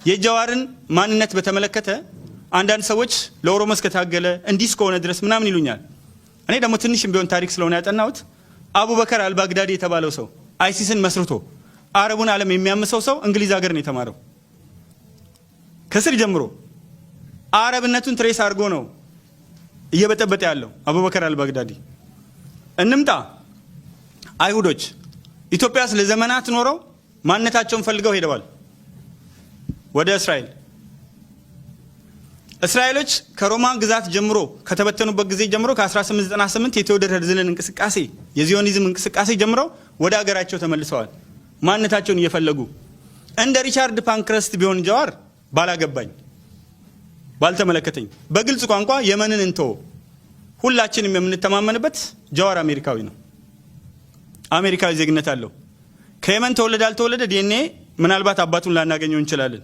የጃዋርን ማንነት በተመለከተ አንዳንድ ሰዎች ለኦሮሞ እስከታገለ እንዲስ ከሆነ ድረስ ምናምን ይሉኛል። እኔ ደግሞ ትንሽም ቢሆን ታሪክ ስለሆነ ያጠናሁት አቡበከር አልባግዳዲ የተባለው ሰው አይሲስን መስርቶ አረቡን ዓለም የሚያምሰው ሰው እንግሊዝ ሀገር ነው የተማረው። ከስር ጀምሮ አረብነቱን ትሬስ አድርጎ ነው እየበጠበጠ ያለው አቡበከር አልባግዳዲ። እንምጣ አይሁዶች ኢትዮጵያ ውስጥ ለዘመናት ኖረው ማንነታቸውን ፈልገው ሄደዋል ወደ እስራኤል። እስራኤሎች ከሮማን ግዛት ጀምሮ ከተበተኑበት ጊዜ ጀምሮ ከ1898 የቴዎዶር ሄርዝልን እንቅስቃሴ የዚዮኒዝም እንቅስቃሴ ጀምረው ወደ ሀገራቸው ተመልሰዋል ማንነታቸውን እየፈለጉ። እንደ ሪቻርድ ፓንክረስት ቢሆን ጃዋር ባላገባኝ ባልተመለከተኝ። በግልጽ ቋንቋ የመንን እንቶ ሁላችንም የምንተማመንበት ጃዋር አሜሪካዊ ነው። አሜሪካዊ ዜግነት አለው። ከየመን ተወለደ አልተወለደ ዲኤንኤ ምናልባት አባቱን ላናገኘው እንችላለን።